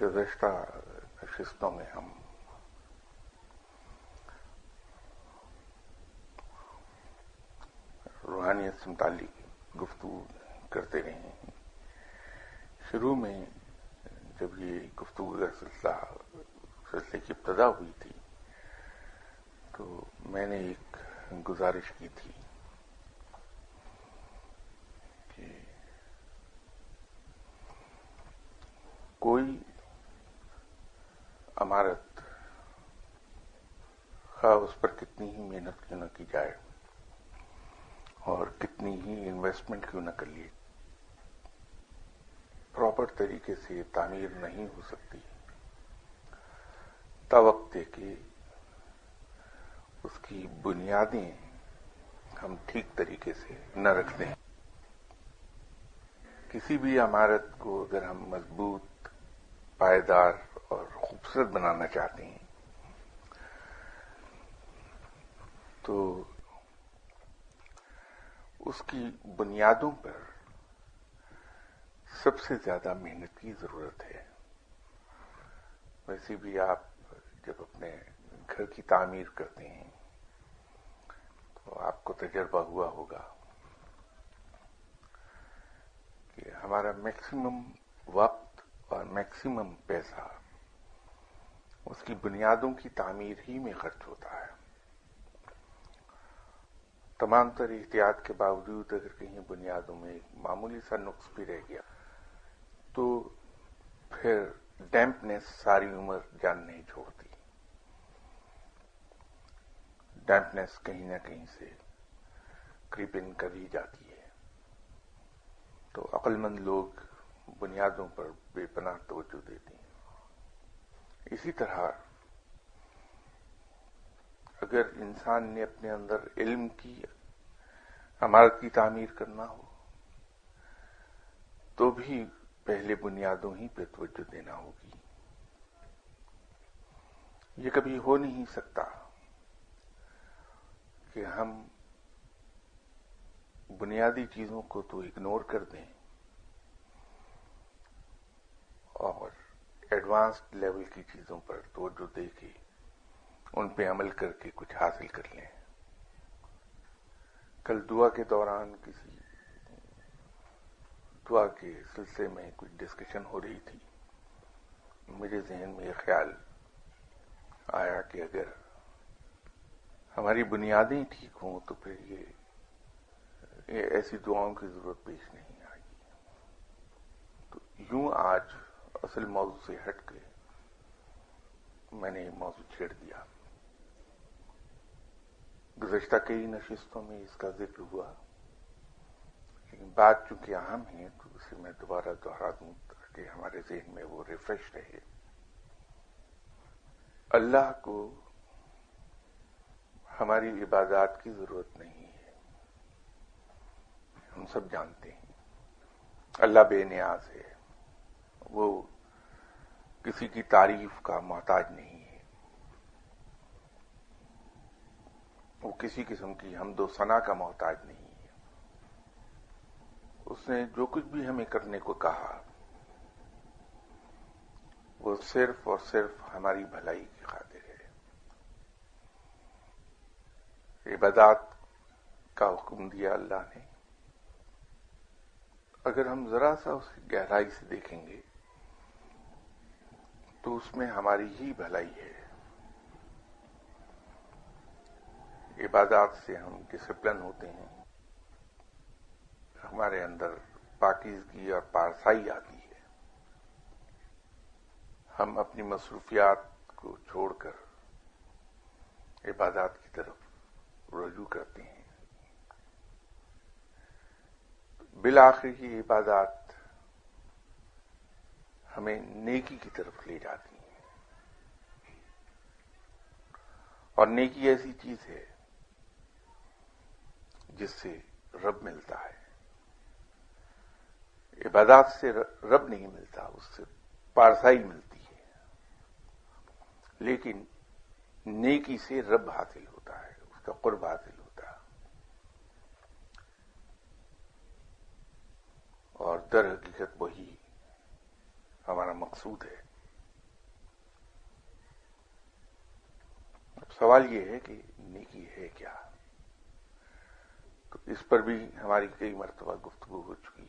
گزشتہ نشستوں میں ہم روحانیت سے متعلق گفتگو کرتے رہے ہیں. شروع میں جب یہ گفتگو کا سلسلے کی ابتدا ہوئی تھی تو میں نے ایک گزارش کی تھی کہ کوئی عمارت خواہ اس پر کتنی ہی محنت کیوں نہ کی جائے اور کتنی ہی انویسٹمنٹ کیوں نہ کر لی پراپر طریقے سے تعمیر نہیں ہو سکتی تاوقت کہ اس کی بنیادیں ہم ٹھیک طریقے سے نہ رکھ دیں. کسی بھی عمارت کو اگر ہم مضبوط، پائیدار اور خوبصورت بنانا چاہتے ہیں تو اس کی بنیادوں پر سب سے زیادہ محنت کی ضرورت ہے. ویسے بھی آپ جب اپنے گھر کی تعمیر کرتے ہیں تو آپ کو تجربہ ہوا ہوگا کہ ہمارا میکسیمم وقت اور میکسیمم پیسہ اس کی بنیادوں کی تعمیر ہی میں خرچ ہوتا ہے. تمام تر احتیاط کے باوجود اگر کہیں بنیادوں میں ایک معمولی سا نقص بھی رہ گیا تو پھر ڈیمپنیس ساری عمر جان نہیں چھوڑتی. ڈیمپنیس کہیں نہ کہیں سے کریپ ان کر ہی جاتی ہے. تو عقل مند لوگ بنیادوں پر بے پناہ توجہ دیتے ہیں. اسی طرح اگر انسان نے اپنے اندر علم کی عمارت کی تعمیر کرنا ہو تو بھی پہلے بنیادوں ہی پہ توجہ دینا ہوگی. یہ کبھی ہو نہیں سکتا کہ ہم بنیادی چیزوں کو تو اگنور کر دیں اور ایڈوانسڈ لیول کی چیزوں پر توجہ دے کے ان پہ عمل کر کے کچھ حاصل کر لیں. کل دعا کے دوران کسی دعا کے سلسلے میں کچھ ڈسکشن ہو رہی تھی. میرے ذہن میں یہ خیال آیا کہ اگر ہماری بنیادیں ٹھیک ہوں تو پھر یہ ایسی دعاؤں کی ضرورت پیش نہیں آئے گی. تو یوں آج اصل موضوع سے ہٹ کے میں نے یہ موضوع چھیڑ دیا. گزشتہ کئی نشستوں میں اس کا ذکر ہوا لیکن بات چونکہ اہم ہے تو اسے میں دوبارہ دہرا دوں تاکہ ہمارے ذہن میں وہ ریفریش رہے. اللہ کو ہماری عبادات کی ضرورت نہیں ہے. ہم سب جانتے ہیں اللہ بے نیاز ہے. وہ کسی کی تعریف کا محتاج نہیں ہے. وہ کسی قسم کی حمد و ثنا کا محتاج نہیں ہے. اس نے جو کچھ بھی ہمیں کرنے کو کہا وہ صرف اور صرف ہماری بھلائی کی خاطر ہے. عبادات کا حکم دیا اللہ نے. اگر ہم ذرا سا اس کی گہرائی سے دیکھیں گے تو اس میں ہماری ہی بھلائی ہے. عبادات سے ہم ڈسپلن ہوتے ہیں. ہمارے اندر پاکیزگی اور پارسائی آتی ہے. ہم اپنی مصروفیات کو چھوڑ کر عبادات کی طرف رجوع کرتے ہیں. بالآخر یہ عبادات ہمیں نیکی کی طرف لے جاتی ہیں. اور نیکی ایسی چیز ہے جس سے رب ملتا ہے. عبادات سے رب نہیں ملتا، اس سے پارسائی ملتی ہے. لیکن نیکی سے رب حاصل ہوتا ہے، اس کا قرب حاصل ہوتا ہے. اور در حقیقت وہی ہمارا مقصود ہے. سوال یہ ہے کہ نیکی ہے کیا؟ تو اس پر بھی ہماری کئی مرتبہ گفتگو ہو چکی.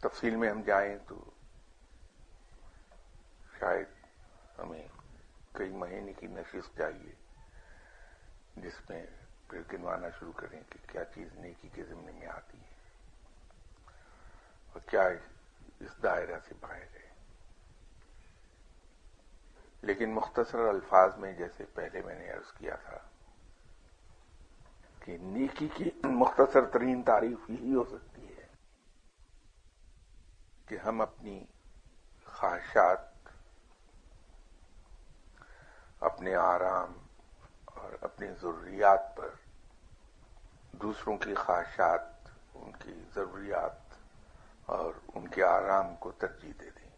تفصیل میں ہم جائیں تو شاید ہمیں کئی مہینے کی نشست چاہیے، جس میں پھر گنوانا شروع کریں کہ کیا چیز نیکی کے ضمن میں آتی ہے اور کیا اس دائرہ سے باہر ہے. لیکن مختصر الفاظ میں، جیسے پہلے میں نے عرض کیا تھا کہ نیکی کی مختصر ترین تعریف یہی ہو سکتی ہے کہ ہم اپنی خواہشات، اپنے آرام اور اپنی ضروریات پر دوسروں کی خواہشات، ان کی ضروریات اور ان کے آرام کو ترجیح دے دیں.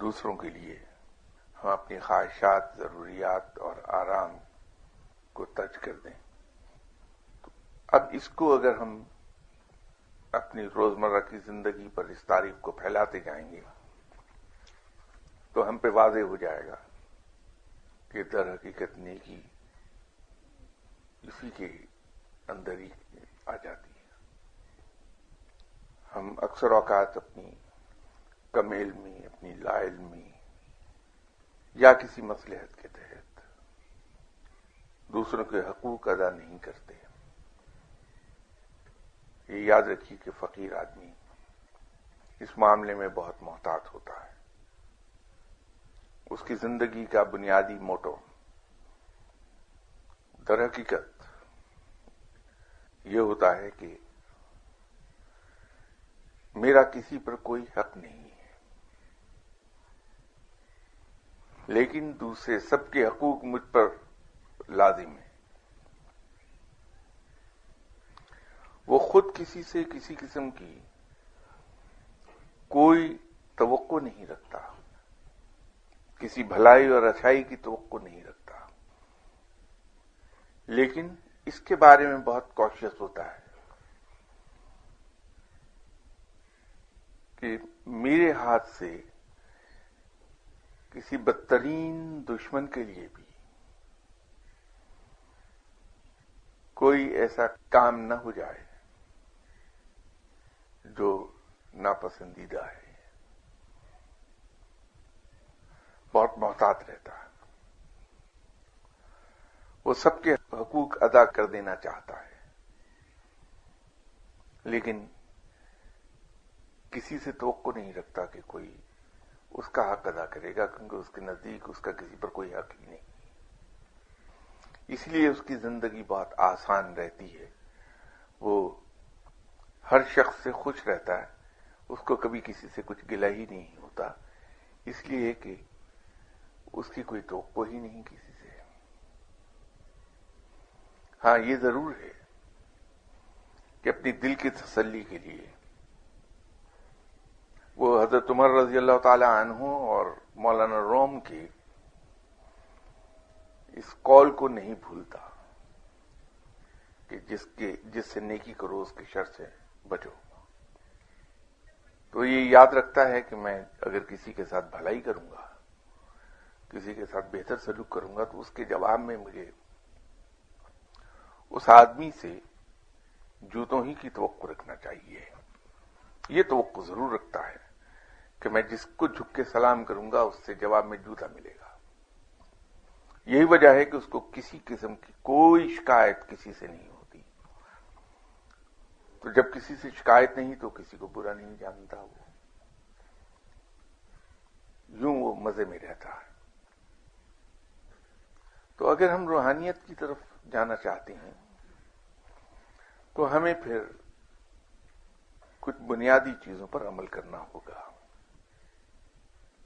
دوسروں کے لیے ہم اپنی خواہشات، ضروریات اور آرام کو ترک کر دیں. تو اب اس کو اگر ہم اپنی روزمرہ کی زندگی پر اس تعریف کو پھیلاتے جائیں گے تو ہم پہ واضح ہو جائے گا کہ در حقیقت نیکی اسی کے اندر ہی آ جاتی ہے. ہم اکثر اوقات اپنی کم علمی، اپنی لا علمی یا کسی مصلحت کے تحت دوسروں کے حقوق ادا نہیں کرتے. یہ یاد رکھیے کہ فقیر آدمی اس معاملے میں بہت محتاط ہوتا ہے. اس کی زندگی کا بنیادی موٹو در حقیقت یہ ہوتا ہے کہ میرا کسی پر کوئی حق نہیں ہے، لیکن دوسرے سب کے حقوق مجھ پر لازم ہیں. وہ خود کسی سے کسی قسم کی کوئی توقع نہیں رکھتا، کسی بھلائی اور اچھائی کی توقع نہیں رکھتا، لیکن اس کے بارے میں بہت کوشش ہوتا ہے کہ میرے ہاتھ سے کسی بدترین دشمن کے لیے بھی کوئی ایسا کام نہ ہو جائے جو ناپسندیدہ ہے. بہت محتاط رہتا ہے. وہ سب کے حقوق ادا کر دینا چاہتا ہے، لیکن کسی سے توقع نہیں رکھتا کہ کوئی اس کا حق ادا کرے گا، کیونکہ اس کے نزدیک اس کا کسی پر کوئی حق ہی نہیں. اس لیے اس کی زندگی بہت آسان رہتی ہے. وہ ہر شخص سے خوش رہتا ہے، اس کو کبھی کسی سے کچھ گلہ ہی نہیں ہوتا، اس لیے کہ اس کی کوئی توقع ہی نہیں کسی سے. ہاں، یہ ضرور ہے کہ اپنی دل کی تسلی کے لیے وہ حضرت عمر رضی اللہ تعالی عنہ اور مولانا روم کے اس قول کو نہیں بھولتا کہ جس سے نیکی کرو اس کے شر سے بچو. تو یہ یاد رکھتا ہے کہ میں اگر کسی کے ساتھ بھلائی کروں گا، کسی کے ساتھ بہتر سلوک کروں گا، تو اس کے جواب میں مجھے اس آدمی سے جوتوں ہی کی توقع رکھنا چاہیے. یہ توقع ضرور رکھتا ہے کہ میں جس کو جھک کے سلام کروں گا اس سے جواب میں جوتا ملے گا. یہی وجہ ہے کہ اس کو کسی قسم کی کوئی شکایت کسی سے نہیں ہوتی. تو جب کسی سے شکایت نہیں تو کسی کو برا نہیں جانتا، وہ یوں وہ مزے میں رہتا ہے. تو اگر ہم روحانیت کی طرف جانا چاہتے ہیں تو ہمیں پھر کچھ بنیادی چیزوں پر عمل کرنا ہوگا.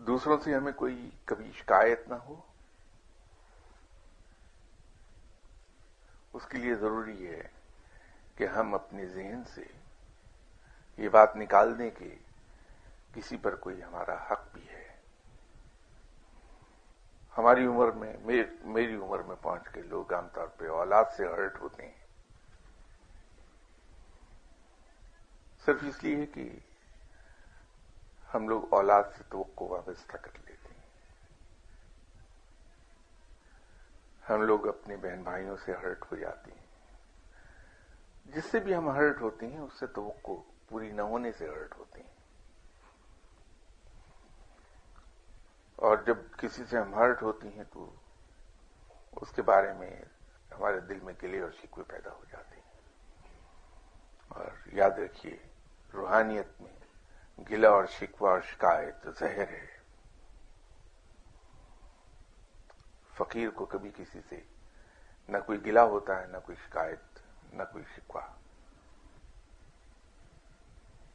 دوسروں سے ہمیں کوئی کبھی شکایت نہ ہو. اس کے لیے ضروری ہے کہ ہم اپنے ذہن سے یہ بات نکال دیں کہ کسی پر کوئی ہمارا حق بھی ہے. ہماری عمر میں، میری عمر میں پہنچ کے لوگ عام طور پہ اولاد سے ہرٹ ہوتے ہیں، صرف اس لیے کہ ہم لوگ اولاد سے توقع وابستہ کر لیتے ہیں. ہم لوگ اپنے بہن بھائیوں سے ہرٹ ہو جاتے ہیں. جس سے بھی ہم ہرٹ ہوتے ہیں اس سے توقع پوری نہ ہونے سے ہرٹ ہوتے ہیں. اور جب کسی سے ہم ہرٹ ہوتی ہیں تو اس کے بارے میں ہمارے دل میں گلے اور شکوے پیدا ہو جاتے ہیں. اور یاد رکھیے، روحانیت میں گلہ اور شکوہ اور شکایت زہر ہے. فقیر کو کبھی کسی سے نہ کوئی گلہ ہوتا ہے، نہ کوئی شکایت، نہ کوئی شکوہ.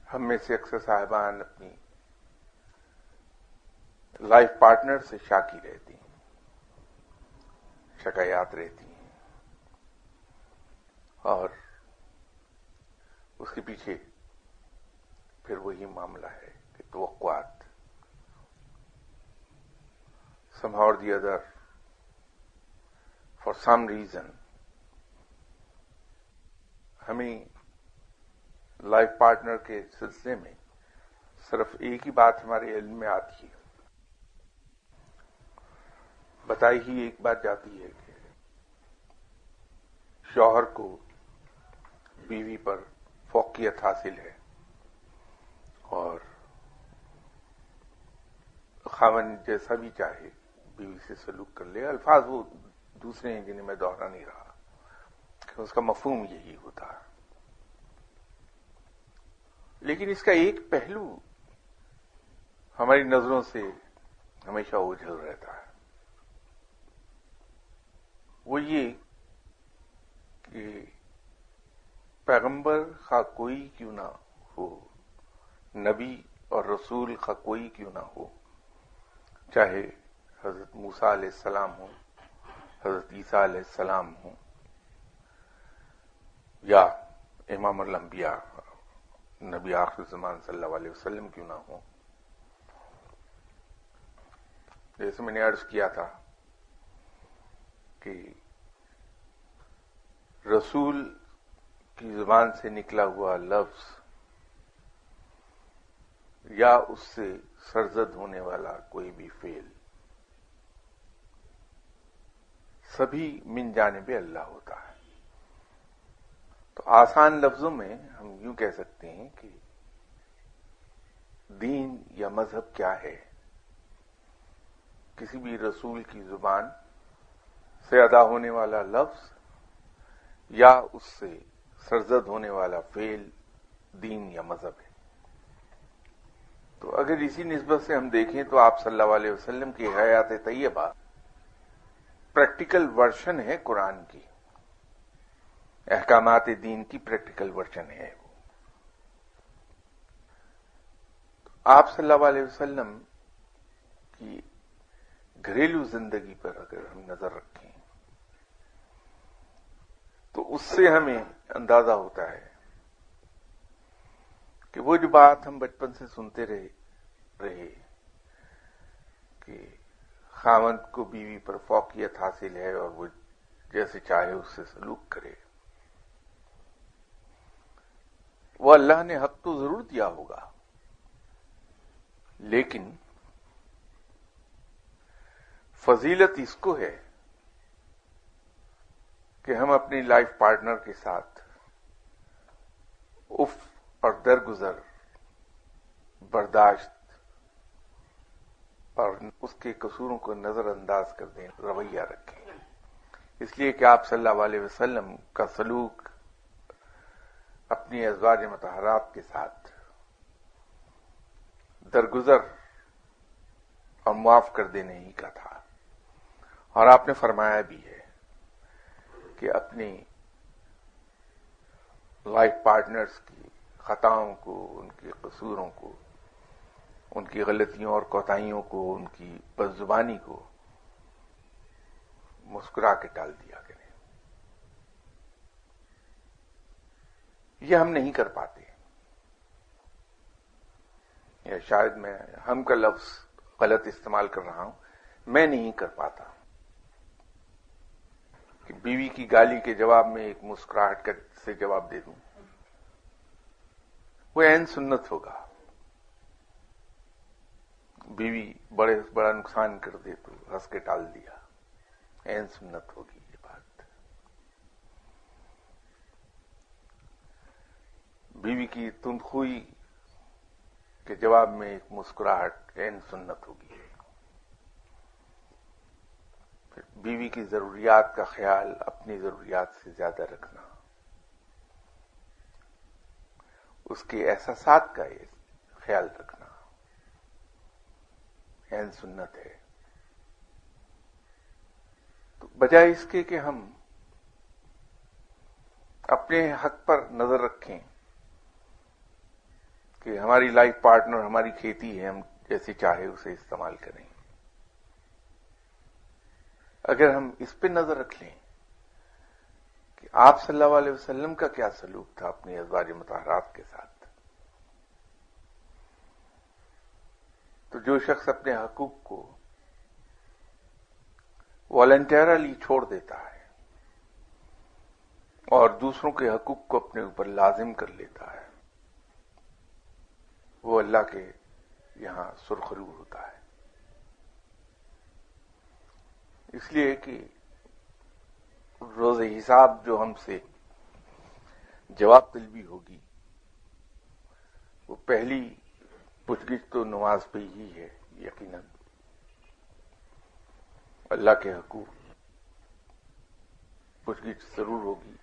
ہم میں سے اکثر صاحبان اپنی لائف پارٹنر سے شاکی رہتی ہیں، شکایات رہتی ہیں، اور اس کے پیچھے پھر وہی معاملہ ہے کہ توقعات. somehow or the other, for some reason, ہمیں لائف پارٹنر کے سلسلے میں صرف ایک ہی بات ہمارے علم میں آتی ہے، بتائی ہی ایک بات جاتی ہے کہ شوہر کو بیوی پر فوقیت حاصل ہے اور خاوند جیسا بھی چاہے بیوی سے سلوک کر لے. الفاظ وہ دوسرے ہیں جنہیں میں دوہرا نہیں رہا کہ اس کا مفہوم یہی ہوتا ہے. لیکن اس کا ایک پہلو ہماری نظروں سے ہمیشہ اوجھل رہتا ہے. وہ یہ کہ پیغمبر خواہ کوئی کیوں نہ ہو، نبی اور رسول خواہ کوئی کیوں نہ ہو، چاہے حضرت موسیٰ علیہ السلام ہوں، حضرت عیسیٰ علیہ السلام ہوں، یا امام الانبیاء نبی آخر زمان صلی اللہ علیہ وسلم کیوں نہ ہوں. جیسے میں نے عرض کیا تھا کہ رسول کی زبان سے نکلا ہوا لفظ یا اس سے سرزد ہونے والا کوئی بھی فعل سبھی من جانب اللہ ہوتا ہے. تو آسان لفظوں میں ہم یوں کہہ سکتے ہیں کہ دین یا مذہب کیا ہے؟ کسی بھی رسول کی زبان سے ادا ہونے والا لفظ یا اس سے سرزد ہونے والا فعل دین یا مذہب ہے. تو اگر اسی نسبت سے ہم دیکھیں تو آپ صلی اللہ علیہ وسلم کی حیات طیبہ پریکٹیکل ورژن ہے قرآن کی، احکامات دین کی پریکٹیکل ورژن ہے. آپ صلی اللہ علیہ وسلم کی گھریلو زندگی پر اگر ہم نظر رکھیں تو اس سے ہمیں اندازہ ہوتا ہے کہ وہ جو بات ہم بچپن سے سنتے رہے کہ خاوند کو بیوی پر فوقیت حاصل ہے اور وہ جیسے چاہے اس سے سلوک کرے، وہ اللہ نے حق تو ضرور دیا ہوگا، لیکن فضیلت اس کو ہے کہ ہم اپنی لائف پارٹنر کے ساتھ اف اور درگزر، برداشت اور اس کے قصوروں کو نظر انداز کر دیں، رویہ رکھیں. اس لیے کہ آپ صلی اللہ علیہ وسلم کا سلوک اپنی ازواج مطہرات کے ساتھ درگزر اور معاف کر دینے ہی کا تھا. اور آپ نے فرمایا بھی ہے کہ اپنی لائف پارٹنرز کی خطاؤں کو، ان کے قصوروں کو، ان کی غلطیوں اور کوتاہیوں کو، ان کی بدزبانی کو مسکرا کے ٹال دیا کریں. یہ ہم نہیں کر پاتے، یا شاید میں ہم کا لفظ غلط استعمال کر رہا ہوں. میں نہیں کر پاتا کہ بیوی کی گالی کے جواب میں ایک مسکراہٹ سے جواب دے دوں. وہ عین سنت ہوگا. بیوی بڑا نقصان کر دے تو ہنس کے ٹال دیا. عین سنت ہوگی یہ بات. بیوی کی تندخوئی کے جواب میں ایک مسکراہٹ عین سنت ہوگی. پھر بیوی کی ضروریات کا خیال اپنی ضروریات سے زیادہ رکھنا، اس کے احساسات کا خیال رکھنا عین سنت ہے. تو بجائے اس کے کہ ہم اپنے حق پر نظر رکھیں کہ ہماری لائف پارٹنر ہماری کھیتی ہے، ہم جیسے چاہے اسے استعمال کریں، اگر ہم اس پہ نظر رکھ لیں کہ آپ صلی اللہ علیہ وسلم کا کیا سلوک تھا اپنی ازواج مطہرات کے ساتھ، تو جو شخص اپنے حقوق کو والنٹیرلی چھوڑ دیتا ہے اور دوسروں کے حقوق کو اپنے اوپر لازم کر لیتا ہے، وہ اللہ کے یہاں سرخرو ہوتا ہے. اس لیے کہ روز حساب جو ہم سے جواب طلبی ہوگی، وہ پہلی پوچھ گچھ تو نماز پہ ہی ہے. یقیناً اللہ کے حقوق پوچھ گچھ ضرور ہوگی،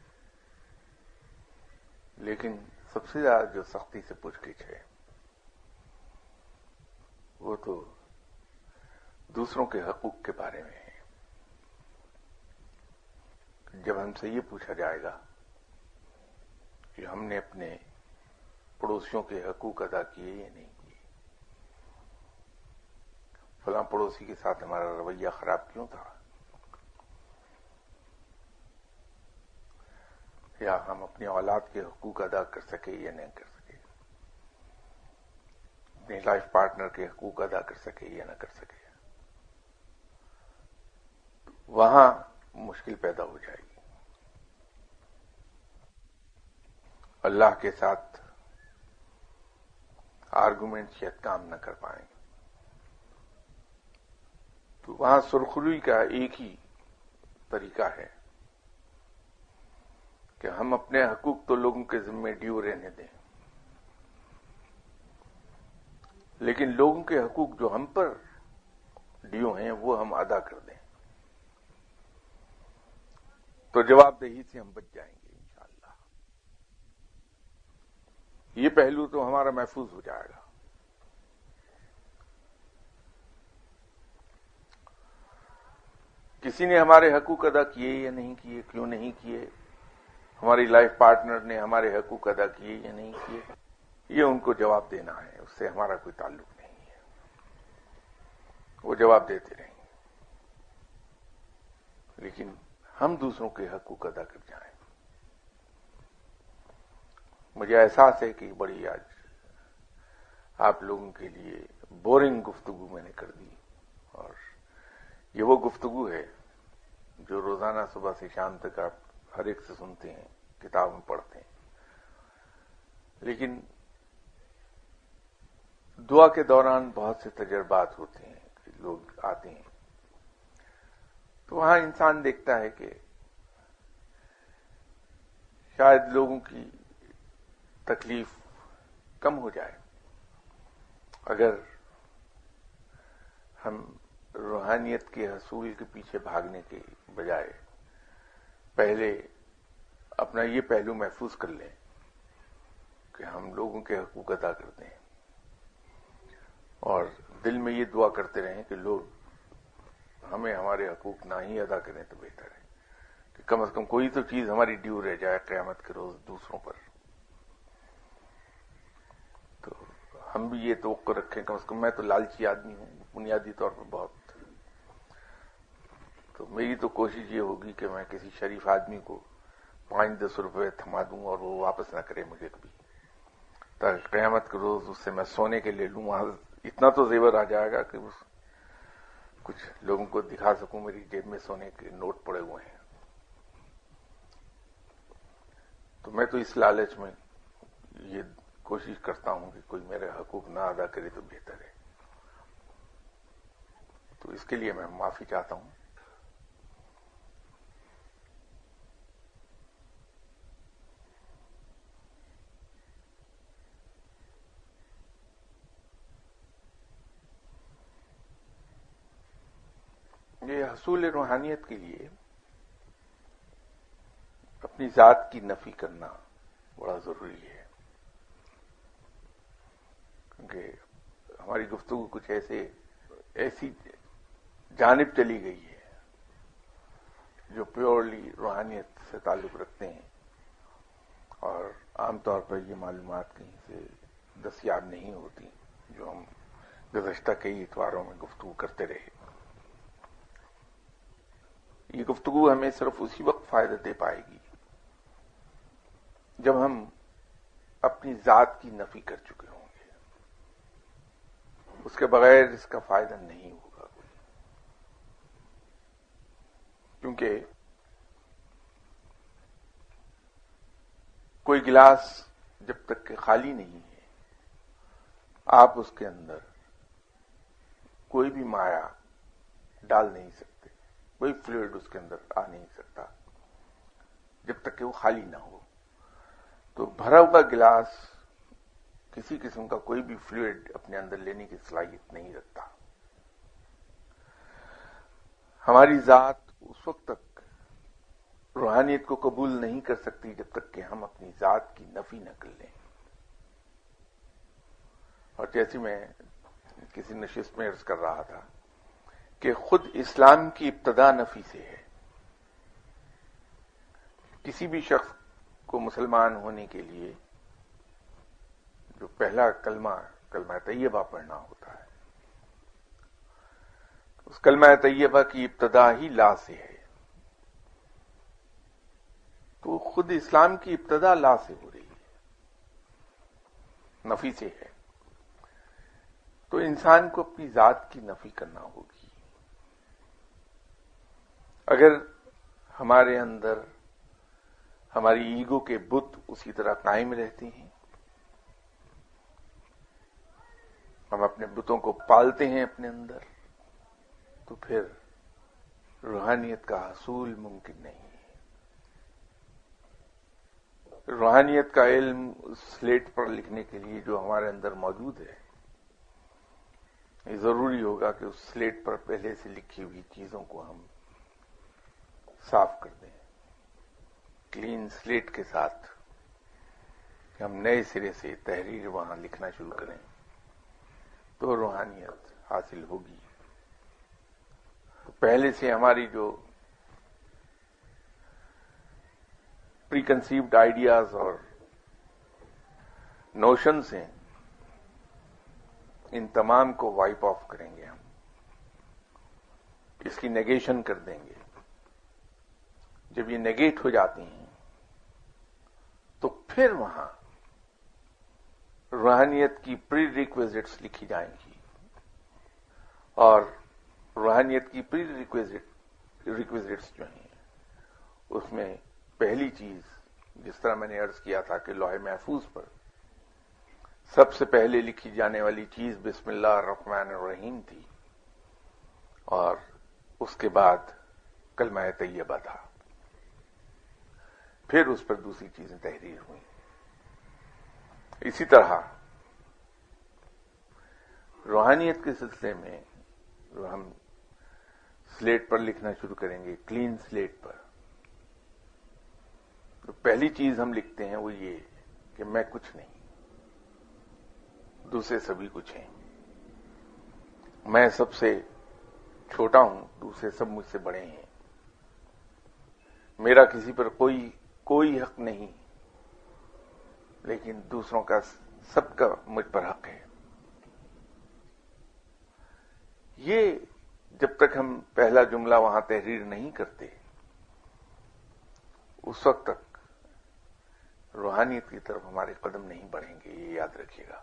لیکن سب سے زیادہ جو سختی سے پوچھ گچھ ہے وہ تو دوسروں کے حقوق کے بارے میں ہے. جب ہم سے یہ پوچھا جائے گا کہ ہم نے اپنے پڑوسیوں کے حقوق ادا کیے یا نہیں کیے، فلاں پڑوسی کے ساتھ ہمارا رویہ خراب کیوں تھا، یا ہم اپنی اولاد کے حقوق ادا کر سکے یا نہیں کر سکے، اپنے لائف پارٹنر کے حقوق ادا کر سکے یا نہ کر سکے، وہاں مشکل پیدا ہو جائے گی. اللہ کے ساتھ آرگومنٹ شاید کام نہ کر پائیں. تو وہاں سرخروئی کا ایک ہی طریقہ ہے کہ ہم اپنے حقوق تو لوگوں کے ذمہ ڈیو رہنے دیں، لیکن لوگوں کے حقوق جو ہم پر ڈیو ہیں وہ ہم ادا کر دیں، تو جواب دہی سے ہم بچ جائیں گے انشاءاللہ. یہ پہلو تو ہمارا محفوظ ہو جائے گا. کسی نے ہمارے حقوق ادا کیے یا نہیں کیے، کیوں نہیں کیے، ہماری لائف پارٹنر نے ہمارے حقوق ادا کیے یا نہیں کیے، یہ ان کو جواب دینا ہے، اس سے ہمارا کوئی تعلق نہیں ہے. وہ جواب دیتے رہیں گے، لیکن ہم دوسروں کے حقوق ادا کر جائیں. مجھے احساس ہے کہ بڑی آج آپ لوگوں کے لیے بورنگ گفتگو میں نے کر دی، اور یہ وہ گفتگو ہے جو روزانہ صبح سے شام تک آپ ہر ایک سے سنتے ہیں، کتاب میں پڑھتے ہیں، لیکن دعا کے دوران بہت سے تجربات ہوتے ہیں کہ لوگ آتے ہیں، تو وہاں انسان دیکھتا ہے کہ شاید لوگوں کی تکلیف کم ہو جائے اگر ہم روحانیت کے حصول کے پیچھے بھاگنے کے بجائے پہلے اپنا یہ پہلو محفوظ کر لیں کہ ہم لوگوں کے حقوق ادا کرتے ہیں، اور دل میں یہ دعا کرتے رہیں کہ لوگ ہمیں ہمارے حقوق نہ ہی ادا کریں تو بہتر ہے، کہ کم از کم کوئی تو چیز ہماری ڈیو رہ جائے قیامت کے روز دوسروں پر. تو ہم بھی یہ توقع رکھیں، کم از کم میں تو لالچی آدمی ہوں بنیادی طور پر بہت، تو میری تو کوشش یہ ہوگی کہ میں کسی شریف آدمی کو 5-10 روپے تھما دوں اور وہ واپس نہ کرے مجھے کبھی، تاکہ قیامت کے روز اس سے میں سونے کے لے لوں، وہاں اتنا تو زیور آ جائے گا کہ کچھ لوگوں کو دکھا سکوں میری جیب میں سونے کے نوٹ پڑے ہوئے ہیں. تو میں تو اس لالچ میں یہ کوشش کرتا ہوں کہ کوئی میرے حقوق نہ ادا کرے تو بہتر ہے. تو اس کے لیے میں معافی چاہتا ہوں. حصول روحانیت کے لیے اپنی ذات کی نفی کرنا بڑا ضروری ہے، کیونکہ ہماری گفتگو کچھ ایسی جانب چلی گئی ہے جو پیورلی روحانیت سے تعلق رکھتے ہیں، اور عام طور پر یہ معلومات کہیں سے دستیاب نہیں ہوتی جو ہم گزشتہ کئی اتواروں میں گفتگو کرتے رہے۔ یہ گفتگو ہمیں صرف اسی وقت فائدہ دے پائے گی جب ہم اپنی ذات کی نفی کر چکے ہوں گے، اس کے بغیر اس کا فائدہ نہیں ہوگا کیونکہ کوئی گلاس جب تک کہ خالی نہیں ہے آپ اس کے اندر کوئی بھی مائع ڈال نہیں سکتے، کوئی فلوئڈ اس کے اندر آ نہیں سکتا جب تک کہ وہ خالی نہ ہو۔ تو بھرا ہوا گلاس کسی قسم کا کوئی بھی فلوئڈ اپنے اندر لینے کی صلاحیت نہیں رکھتا۔ ہماری ذات اس وقت تک روحانیت کو قبول نہیں کر سکتی جب تک کہ ہم اپنی ذات کی نفی نہ کر لیں۔ اور جیسے میں کسی نشست میں عرض کر رہا تھا کہ خود اسلام کی ابتدا نفی سے ہے۔ کسی بھی شخص کو مسلمان ہونے کے لیے جو پہلا کلمہ طیبہ پڑھنا ہوتا ہے، اس کلمہ طیبہ کی ابتدا ہی لا سے ہے، تو خود اسلام کی ابتدا لا سے ہو رہی ہے، نفی سے ہے۔ تو انسان کو اپنی ذات کی نفی کرنا ہوگی۔ اگر ہمارے اندر ہماری ایگو کے بت اسی طرح قائم رہتے ہیں، ہم اپنے بتوں کو پالتے ہیں اپنے اندر، تو پھر روحانیت کا حصول ممکن نہیں ہے۔ روحانیت کا علم سلیٹ پر لکھنے کے لیے جو ہمارے اندر موجود ہے، یہ ضروری ہوگا کہ اس سلیٹ پر پہلے سے لکھی ہوئی چیزوں کو ہم صاف کر دیں، کلین سلیٹ کے ساتھ ہم نئے سرے سے تحریر وہاں لکھنا شروع کریں تو روحانیت حاصل ہوگی۔ پہلے سے ہماری جو پری کنسیوڈ آئیڈیاز اور نوشنز ہیں، ان تمام کو وائپ آف کریں گے، ہم اس کی نیگیشن کر دیں گے۔ جب یہ نیگیٹ ہو جاتی ہیں تو پھر وہاں روحانیت کی پری ریکویزٹس لکھی جائیں گی، اور روحانیت کی پری ریکویزٹس جو ہیں اس میں پہلی چیز، جس طرح میں نے عرض کیا تھا کہ لوح محفوظ پر سب سے پہلے لکھی جانے والی چیز بسم اللہ الرحمن الرحیم تھی، اور اس کے بعد کلمہ طیبہ تھا، پھر اس پر دوسری چیزیں تحریر ہوئیں۔ اسی طرح روحانیت کے سلسلے میں جو ہم سلیٹ پر لکھنا شروع کریں گے، کلین سلیٹ پر، تو پہلی چیز ہم لکھتے ہیں وہ یہ کہ میں کچھ نہیں، دوسرے سبھی کچھ ہیں، میں سب سے چھوٹا ہوں، دوسرے سب مجھ سے بڑے ہیں، میرا کسی پر کوئی حق نہیں، لیکن دوسروں کا سب کا مجھ پر حق ہے۔ یہ جب تک ہم پہلا جملہ وہاں تحریر نہیں کرتے، اس وقت تک روحانیت کی طرف ہمارے قدم نہیں بڑھیں گے، یہ یاد رکھیے گا۔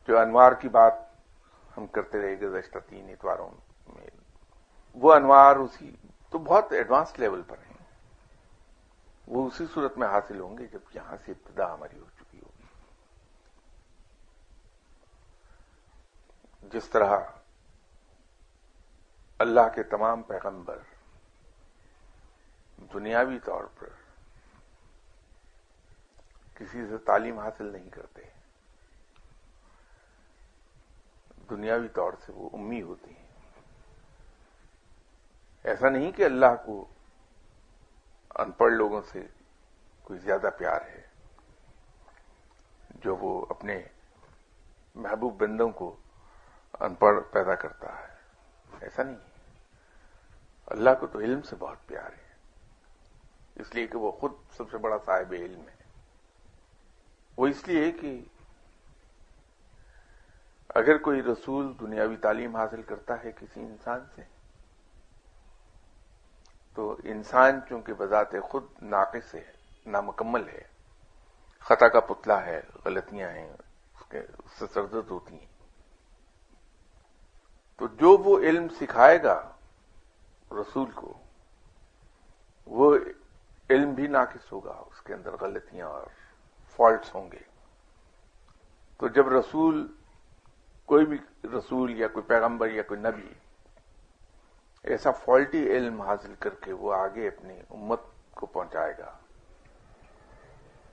جو انوار کی بات ہم کرتے رہے گزشتہ 3 اتواروں میں، وہ انوار اسی تو بہت ایڈوانس لیول پر ہیں، وہ اسی صورت میں حاصل ہوں گے جب یہاں سے ابتدا ہماری ہو چکی ہوگی۔ جس طرح اللہ کے تمام پیغمبر دنیاوی طور پر کسی سے تعلیم حاصل نہیں کرتے، دنیاوی طور سے وہ امی ہوتی ہیں. ایسا نہیں کہ اللہ کو ان پڑھ لوگوں سے کوئی زیادہ پیار ہے جو وہ اپنے محبوب بندوں کو ان پڑھ پیدا کرتا ہے. ایسا نہیں ہے. اللہ کو تو علم سے بہت پیار ہے، اس لیے کہ وہ خود سب سے بڑا صاحب علم ہے. وہ اس لیے کہ اگر کوئی رسول دنیاوی تعلیم حاصل کرتا ہے کسی انسان سے تو انسان چونکہ بذات خود ناقص ہے، نامکمل ہے، خطا کا پتلا ہے، غلطیاں ہیں، اس سے سرزد ہوتی ہیں، تو جو وہ علم سکھائے گا رسول کو وہ علم بھی ناقص ہوگا، اس کے اندر غلطیاں اور فالٹس ہوں گے. تو جب رسول کوئی بھی رسول یا کوئی پیغمبر یا کوئی نبی ایسا فالٹی علم حاصل کر کے وہ آگے اپنی امت کو پہنچائے گا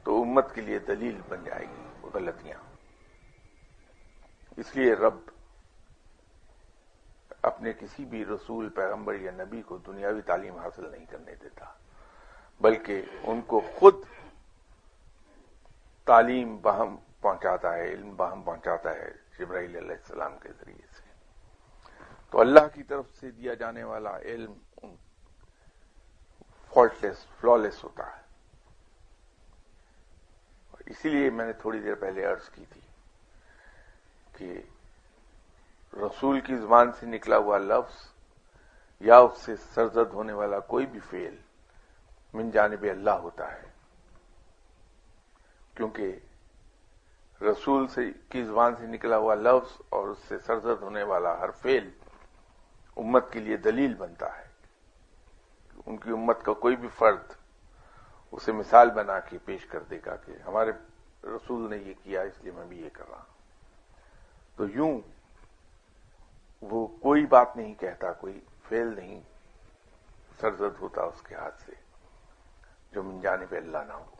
تو امت کے لیے دلیل بن جائے گی وہ غلطیاں. اس لیے رب اپنے کسی بھی رسول پیغمبر یا نبی کو دنیاوی تعلیم حاصل نہیں کرنے دیتا، بلکہ ان کو خود تعلیم باہم پہنچاتا ہے، علم باہم پہنچاتا ہے جبرائیل علیہ السلام کے ذریعے سے. تو اللہ کی طرف سے دیا جانے والا علم فالٹلیس، فلالیس ہوتا ہے. اسی لیے میں نے تھوڑی دیر پہلے عرض کی تھی کہ رسول کی زبان سے نکلا ہوا لفظ یا اس سے سرزد ہونے والا کوئی بھی فعل من جانب اللہ ہوتا ہے، کیونکہ رسول کی زبان سے نکلا ہوا لفظ اور اس سے سرزد ہونے والا ہر فعل امت کے لیے دلیل بنتا ہے. ان کی امت کا کوئی بھی فرد اسے مثال بنا کے پیش کر دے گا کہ ہمارے رسول نے یہ کیا اس لیے میں بھی یہ کر رہا ہوں. تو یوں وہ کوئی بات نہیں کہتا، کوئی فعل نہیں سرزد ہوتا اس کے ہاتھ سے جو من جانب اللہ نہ ہو.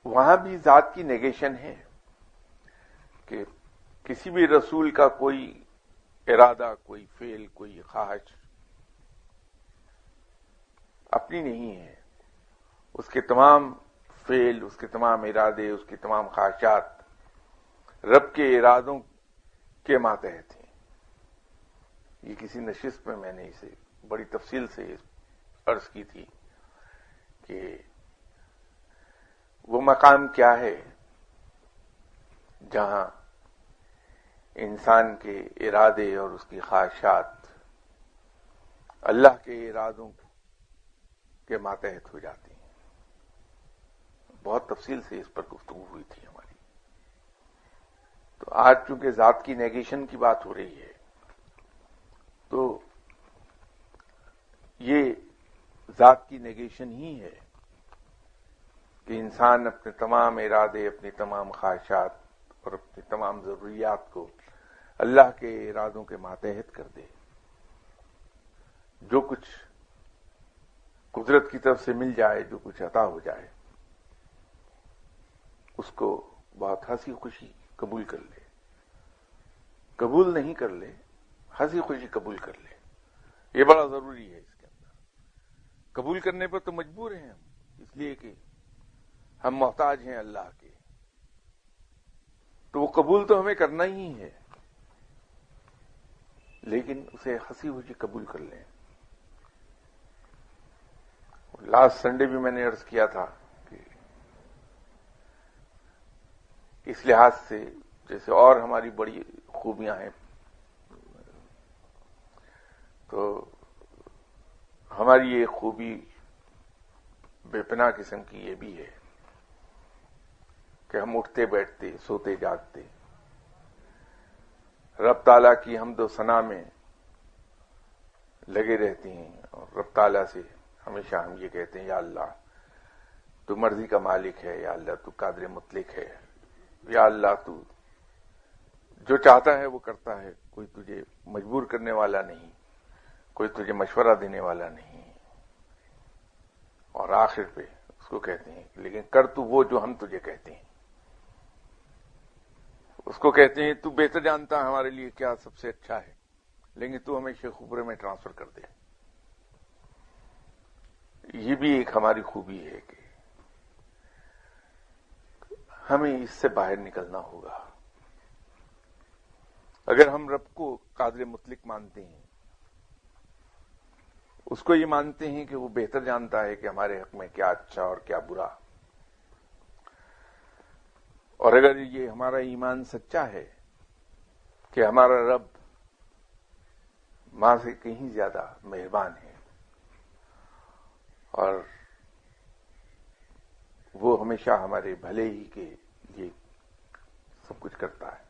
وہاں بھی ذات کی نیگیشن ہے کہ کسی بھی رسول کا کوئی ارادہ، کوئی فعل، کوئی خواہش اپنی نہیں ہے. اس کے تمام فعل، اس کے تمام ارادے، اس کی تمام خواہشات رب کے ارادوں کے ماتحت ہیں. یہ کسی نشست میں نے اسے بڑی تفصیل سے عرض کی تھی کہ وہ مقام کیا ہے جہاں انسان کے ارادے اور اس کی خواہشات اللہ کے ارادوں کے ماتحت ہو جاتی ہیں. بہت تفصیل سے اس پر گفتگو ہوئی تھی ہماری. تو آج چونکہ ذات کی نیگیشن کی بات ہو رہی ہے تو یہ ذات کی نیگیشن ہی ہے کہ انسان اپنے تمام ارادے، اپنی تمام خواہشات اور اپنی تمام ضروریات کو اللہ کے ارادوں کے ماتحت کر دے. جو کچھ قدرت کی طرف سے مل جائے، جو کچھ عطا ہو جائے، اس کو بہت ہنسی خوشی قبول کر لے. قبول نہیں کر لے، ہنسی خوشی قبول کر لے. یہ بڑا ضروری ہے. اس کے اندر قبول کرنے پر تو مجبور ہیں ہم، اس لیے کہ ہم محتاج ہیں اللہ کے. تو وہ قبول تو ہمیں کرنا ہی ہے، لیکن اسے ہنسی خوشی قبول کر لیں. لاسٹ سنڈے بھی میں نے عرض کیا تھا کہ اس لحاظ سے جیسے اور ہماری بڑی خوبیاں ہیں تو ہماری یہ خوبی بے پناہ قسم کی یہ بھی ہے کہ ہم اٹھتے بیٹھتے، سوتے جاگتے رب تعالیٰ کی حمد و ثنا میں لگے رہتے ہیں. اور رب تعالیٰ سے ہمیشہ ہم یہ کہتے ہیں یا اللہ تو مرضی کا مالک ہے، یا اللہ تو قادر مطلق ہے، یا اللہ تو جو چاہتا ہے وہ کرتا ہے، کوئی تجھے مجبور کرنے والا نہیں، کوئی تجھے مشورہ دینے والا نہیں. اور آخر پہ اس کو کہتے ہیں لیکن کر تو وہ جو ہم تجھے کہتے ہیں. اس کو کہتے ہیں تو بہتر جانتا ہے ہمارے لیے کیا سب سے اچھا ہے، لیکن تو ہمیں شیخ اوپرے میں ٹرانسفر کر دے۔ یہ بھی ایک ہماری خوبی ہے کہ ہمیں اس سے باہر نکلنا ہوگا۔ اگر ہم رب کو قادر مطلق مانتے ہیں، اس کو یہ مانتے ہیں کہ وہ بہتر جانتا ہے کہ ہمارے حق میں کیا اچھا اور کیا برا، اور اگر یہ ہمارا ایمان سچا ہے کہ ہمارا رب ماں سے کہیں زیادہ مہربان ہے اور وہ ہمیشہ ہمارے بھلے ہی کے لیے سب کچھ کرتا ہے،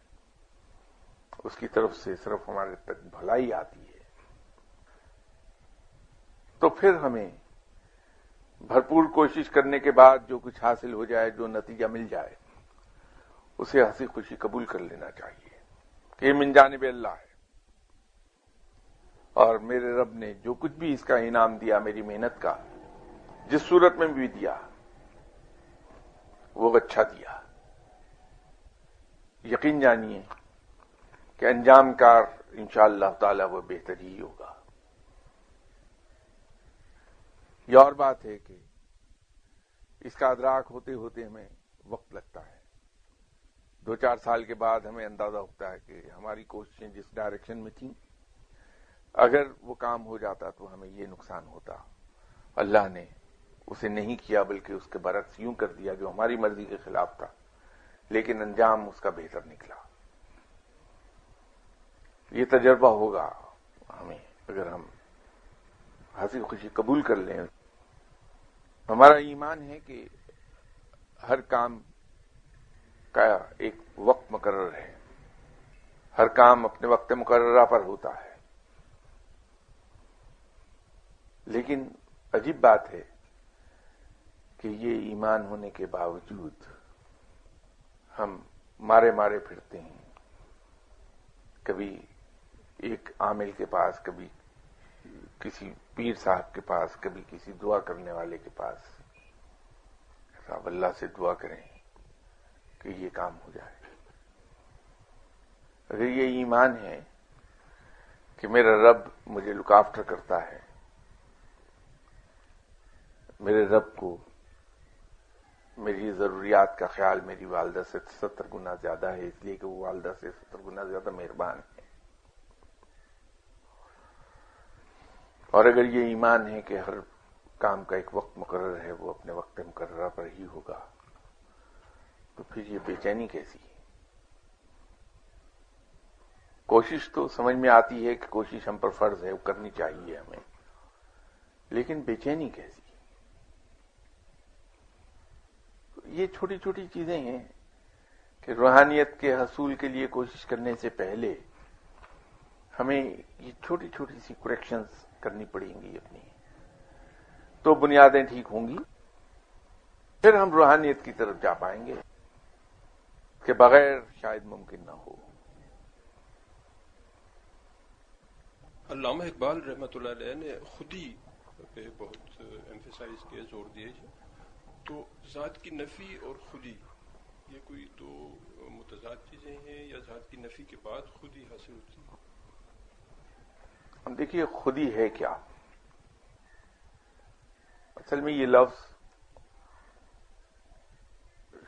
اس کی طرف سے صرف ہمارے تک بھلائی آتی ہے، تو پھر ہمیں بھرپور کوشش کرنے کے بعد جو کچھ حاصل ہو جائے، جو نتیجہ مل جائے، اسے ہنسی خوشی قبول کر لینا چاہیے کہ یہ من جانب اللہ ہے، اور میرے رب نے جو کچھ بھی اس کا انعام دیا میری محنت کا، جس صورت میں بھی دیا وہ اچھا دیا۔ یقین جانیے کہ انجام کار انشاءاللہ تعالی وہ بہتر ہی ہوگا۔ یہ اور بات ہے کہ اس کا ادراک ہوتے ہوتے ہمیں وقت لگتا ہے، 2-4 سال کے بعد ہمیں اندازہ ہوتا ہے کہ ہماری کوششیں جس ڈائریکشن میں تھیں، اگر وہ کام ہو جاتا تو ہمیں یہ نقصان ہوتا، اللہ نے اسے نہیں کیا بلکہ اس کے برعکس یوں کر دیا جو ہماری مرضی کے خلاف تھا، لیکن انجام اس کا بہتر نکلا۔ یہ تجربہ ہوگا ہمیں اگر ہم ہنسی خوشی قبول کر لیں۔ ہمارا ایمان ہے کہ ہر کام کا ایک وقت مقرر ہے، ہر کام اپنے وقت مقررہ پر ہوتا ہے، لیکن عجیب بات ہے کہ یہ ایمان ہونے کے باوجود ہم مارے مارے پھرتے ہیں، کبھی ایک عامل کے پاس، کبھی کسی پیر صاحب کے پاس، کبھی کسی دعا کرنے والے کے پاس۔ صاحب اللہ سے دعا کریں کہ یہ کام ہو جائے۔ اگر یہ ایمان ہے کہ میرا رب مجھے لک آفٹر کرتا ہے، میرے رب کو میری ضروریات کا خیال میری والدہ سے 70 گنا زیادہ ہے، اس لیے کہ وہ والدہ سے 70 گنا زیادہ مہربان ہے، اور اگر یہ ایمان ہے کہ ہر کام کا ایک وقت مقرر ہے، وہ اپنے وقت مقررہ پر ہی ہوگا، تو پھر یہ بے چینی کیسی ہے؟ کوشش تو سمجھ میں آتی ہے کہ کوشش ہم پر فرض ہے، وہ کرنی چاہیے ہمیں، لیکن بے چینی کیسی؟ یہ چھوٹی چھوٹی چیزیں ہیں کہ روحانیت کے حصول کے لیے کوشش کرنے سے پہلے ہمیں یہ چھوٹی چھوٹی سی کریکشنز کرنی پڑیں گی اپنی، تو بنیادیں ٹھیک ہوں گی، پھر ہم روحانیت کی طرف جا پائیں گے، کہ بغیر شاید ممکن نہ ہو۔ علامہ اقبال رحمۃ اللہ علیہ نے خودی پہ بہت ایمفیسائز کیا، زور دیا ہے، تو ذات کی نفی اور خودی یہ کوئی دو متضاد چیزیں ہیں یا ذات کی نفی کے بعد خودی حاصل ہوتی ہے؟ ہم دیکھیے خودی ہے کیا؟ اصل میں یہ لفظ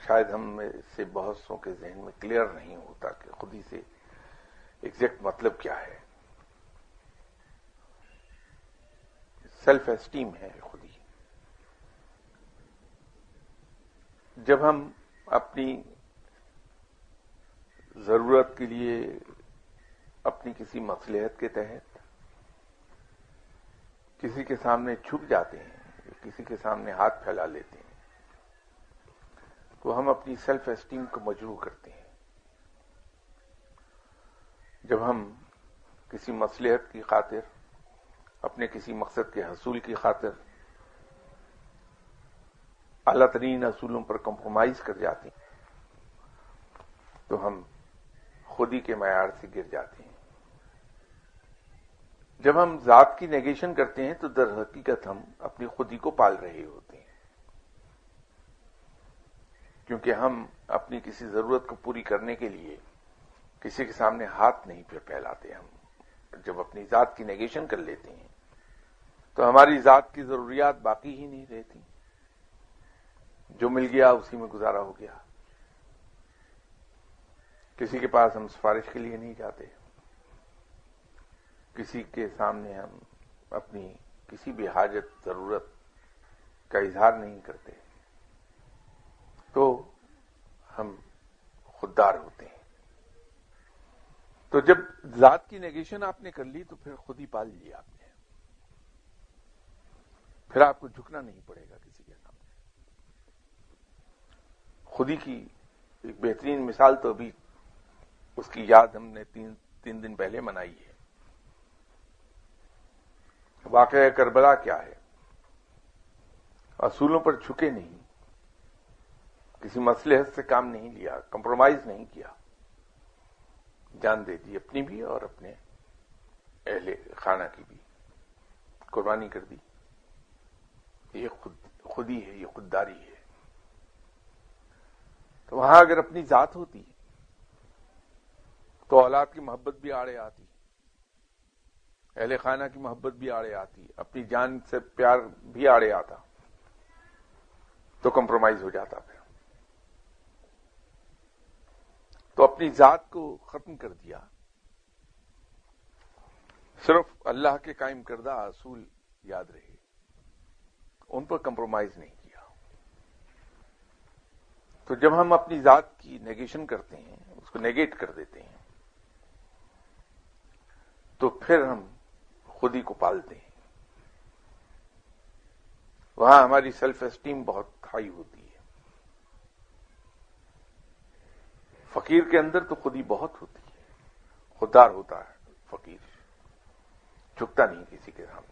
شاید ہم میں سے بہت سو کے ذہن میں کلیئر نہیں ہوتا کہ خودی سے ایگزیکٹ مطلب کیا ہے۔ سیلف اسٹیم ہے خودی۔ جب ہم اپنی ضرورت کے لیے اپنی کسی مصلحت کے تحت کسی کے سامنے جھک جاتے ہیں، کسی کے سامنے ہاتھ پھیلا لیتے ہیں، تو ہم اپنی سیلف اسٹیم کو مجروح کرتے ہیں۔ جب ہم کسی مصلحت کی خاطر، اپنے کسی مقصد کے حصول کی خاطر اعلیٰ ترین اصولوں پر کمپرومائز کر جاتے ہیں، تو ہم خودی کے معیار سے گر جاتے ہیں۔ جب ہم ذات کی نیگیشن کرتے ہیں تو در حقیقت ہم اپنی خودی کو پال رہے ہوتے ہیں، کیونکہ ہم اپنی کسی ضرورت کو پوری کرنے کے لیے کسی کے سامنے ہاتھ نہیں پھر پھیلاتے ہم. جب اپنی ذات کی نیگیشن کر لیتے ہیں تو ہماری ذات کی ضروریات باقی ہی نہیں رہتی. جو مل گیا اسی میں گزارا ہو گیا. کسی کے پاس ہم سفارش کے لیے نہیں جاتے. کسی کے سامنے ہم اپنی کسی بھی حاجت ضرورت کا اظہار نہیں کرتے. تو ہم خوددار ہوتے ہیں. تو جب ذات کی نیگیشن آپ نے کر لی تو پھر خود ہی پال لیا آپ نے. پھر آپ کو جھکنا نہیں پڑے گا کسی کے سامنے. خودی کی ایک بہترین مثال تو ابھی اس کی یاد ہم نے تین دن پہلے منائی ہے. واقعہ کربلا کیا ہے؟ اصولوں پر جھکے نہیں، کسی مصلحت سے کام نہیں لیا، کمپرومائز نہیں کیا، جان دے دی اپنی بھی اور اپنے اہل خانہ کی بھی، قربانی کر دی. یہ خودی ہے، یہ خودداری ہے. تو وہاں اگر اپنی ذات ہوتی تو اولاد کی محبت بھی آڑے آتی، اہل خانہ کی محبت بھی آڑے آتی، اپنی جان سے پیار بھی آڑے آتا، تو کمپرومائز ہو جاتا. پھر تو اپنی ذات کو ختم کر دیا. صرف اللہ کے قائم کردہ اصول یاد رہے، ان پر کمپرومائز نہیں کیا. تو جب ہم اپنی ذات کی نیگیشن کرتے ہیں، اس کو نیگیٹ کر دیتے ہیں، تو پھر ہم خود ہی کو پالتے ہیں. وہاں ہماری سیلف اسٹیم بہت ہائی ہوتی ہے. فقیر کے اندر تو خودی بہت ہوتی ہے. خوددار ہوتا ہے فقیر، جھکتا نہیں کسی کے سامنے.